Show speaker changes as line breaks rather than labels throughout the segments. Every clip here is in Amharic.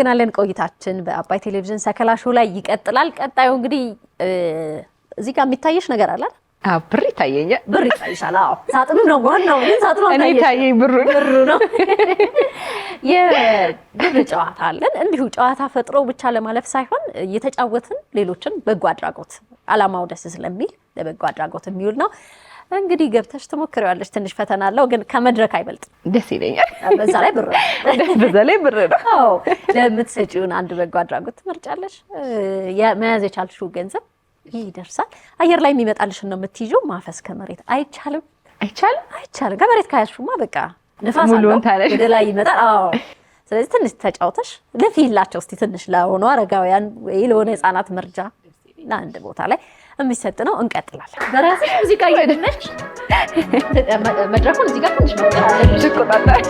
እናመሰግናለን። ቆይታችን በአባይ ቴሌቪዥን ሰከላ ሾው ላይ ይቀጥላል። ቀጣዩ እንግዲህ እዚህ ጋር የሚታየሽ ነገር አለ አይደል?
ብር ይታየኛል።
ብር ይታይሻል? አዎ ሳጥኑ ነው ዋናው። ግን ሳጥኑ
እኔ ይታየኝ ብሩ
ነው። የብር ጨዋታ አለን። እንዲሁ ጨዋታ ፈጥሮ ብቻ ለማለፍ ሳይሆን እየተጫወትን ሌሎችን በጎ አድራጎት አላማው ደስ ስለሚል ለበጎ አድራጎት የሚውል ነው። እንግዲህ ገብተሽ ትሞክሪዋለሽ። ትንሽ ፈተና አለው ግን ከመድረክ አይበልጥም።
ደስ ይለኛል።
በዛ ላይ ብር
ነው።
አዎ ለምትሰጪውን አንድ በጎ አድራጎት ትመርጫለሽ። መያዝ የቻልሽው ገንዘብ ይደርሳል። አየር ላይ የሚመጣልሽ ነው የምትይዥው። ማፈስ ከመሬት አይቻልም። ከመሬት ካያዝሽማ በቃ ንፋስ አለው ወደ ላይ ይመጣል። አዎ ስለዚህ ትንሽ ተጫውተሽ ለፊላቸው እስቲ ትንሽ ለሆነ አረጋውያን ወይ ለሆነ ህፃናት መርጃ ለአንድ ቦታ ላይ የሚሰጥ ነው። እንቀጥላለን። በራስሽ ሙዚቃ እየደነሽ መድረኩን እዚህ ጋር ትንሽ መቀራረብ
ትቆጣጣለሽ።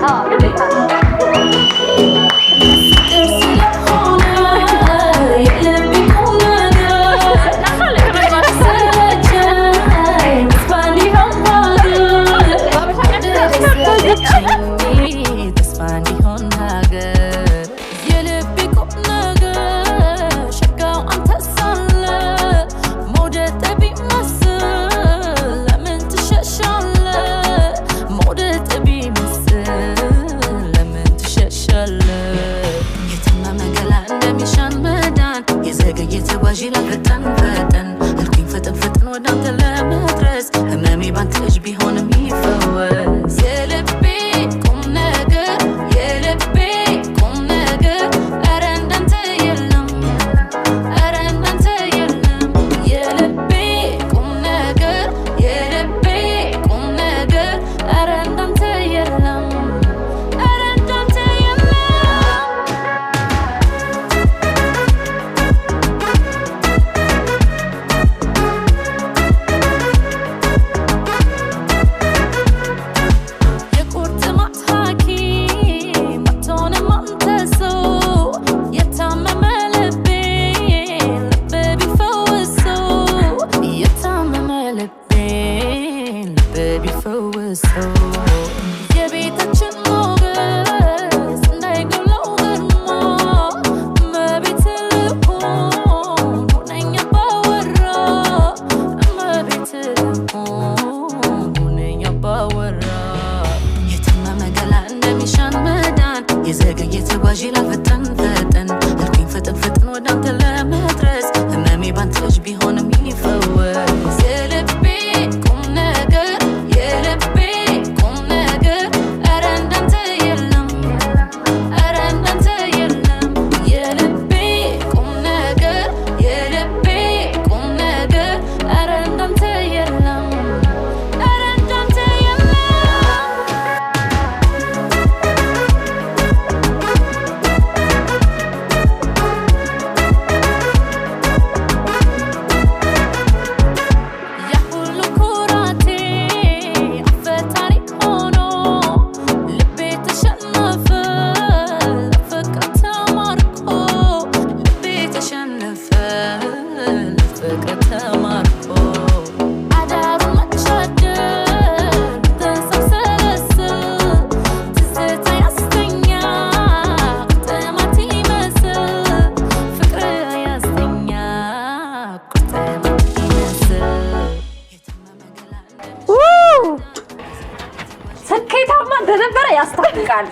ያስታውቃል።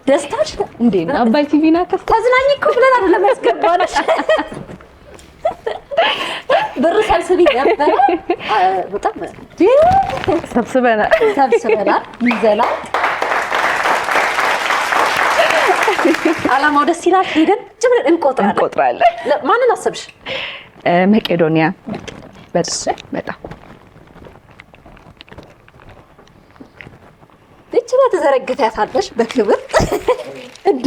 ደስታሽ
እንዴ ነው? አባይ ቲቪ ና
ተዝናኝ እኮ ብለን አይደለም ያስገባነሽ። ብር ሰብስቢ ነበር። በጣም
ሰብስበናል
ይዘላል። አላማው ደስ ይላል። ሄደን ጅምር እንቆጥራለን። ማንን አሰብሽ?
መቄዶንያ በጣም
እቺ ተዘረግታታለሽ በክብር እንዴ።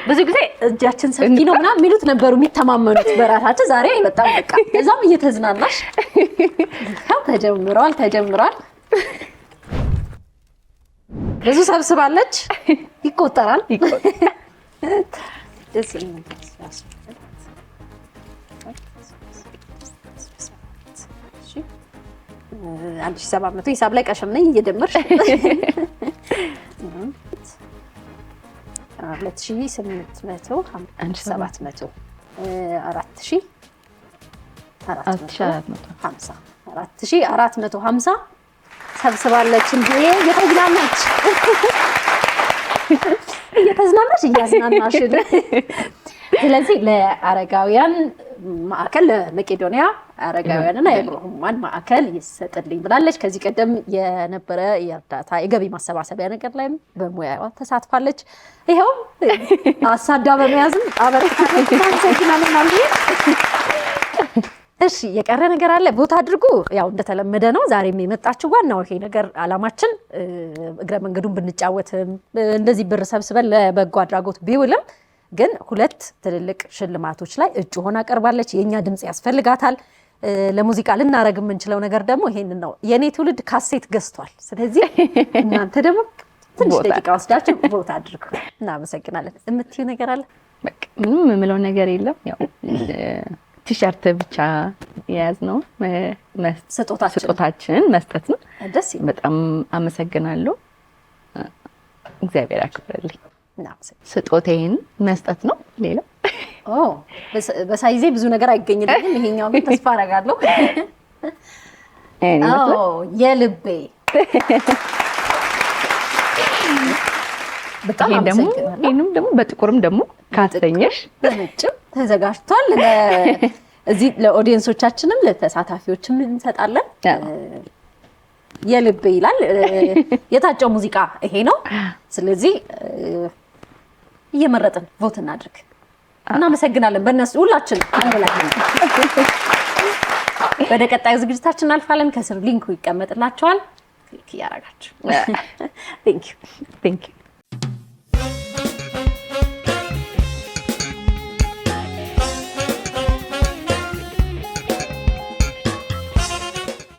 ብዙ ጊዜ እጃችን ሰፊ ነው ምናምን የሚሉት ነበሩ የሚተማመኑት በራሳቸው። ዛሬ በጣም በቃ እዛም እየተዝናናሽ ተጀምሯል። ብዙ ሰብስባለች። ይቆጠራል። ደስ ይላል። 1700 ሂሳብ ላይ ቀሸም ነኝ እየደመርሽ 2800 700 4450 ሰብስባለች። እንዴ እየተዝናናች እያዝናናሽ። ስለዚህ ለአረጋውያን ማዕከል ለመቄዶንያ አረጋውያንና የአእምሮ ህሙማን ማዕከል ይሰጥልኝ ብላለች። ከዚህ ቀደም የነበረ የእርዳታ የገቢ ማሰባሰቢያ ነገር ላይም በሙያዋ ተሳትፋለች። ይኸው አሳዳ በመያዝም አበረታለች። እሺ የቀረ ነገር አለ? ቦታ አድርጉ። ያው እንደተለመደ ነው። ዛሬም የመጣችው ዋናው ይሄ ነገር አላማችን እግረ መንገዱን ብንጫወትም እንደዚህ ብር ሰብስበን ለበጎ አድራጎት ቢውልም ግን 2 ትልልቅ ሽልማቶች ላይ እጩ ሆና ቀርባለች። የኛ ድምጽ ያስፈልጋታል። ለሙዚቃ ልናረግ የምንችለው ነገር ደግሞ ይሄንን ነው። የኔ ትውልድ ካሴት ገዝቷል። ስለዚህ እናንተ ደግሞ ትንሽ ደቂቃ ወስዳችሁ ቦታ አድርጉ። እናመሰግናለን። የምትይው ነገር አለ?
በቃ ምንም የምለው ነገር የለም። ያው ቲሸርት ብቻ የያዝነው ስጦታችንን መስጠት ነው።
ደስ ይላል።
በጣም አመሰግናለሁ። እግዚአብሔር ያክብርልኝ። ስጦታዬን መስጠት ነው። ሌላ
በሳይዜ ብዙ ነገር አይገኝልኝም። ይሄኛው ግን ተስፋ አደርጋለሁ። የልቤ በጣም አመሰግናለሁ።
ይሄንም ደግሞ በጥቁርም ደግሞ ካስተኛሽ
በነጭም ተዘጋጅቷል። እዚህ ለኦዲየንሶቻችንም ለተሳታፊዎችም እንሰጣለን። የልቤ ይላል። የታጨው ሙዚቃ ይሄ ነው። ስለዚህ እየመረጥን ቮት እናድርግ። እናመሰግናለን። በእነሱ ሁላችን አንድ ላይ ወደ ቀጣዩ ዝግጅታችን እናልፋለን። ከስር ሊንኩ ይቀመጥላችኋል። ክሊክ እያደረጋችሁ። ቴንክ ዩ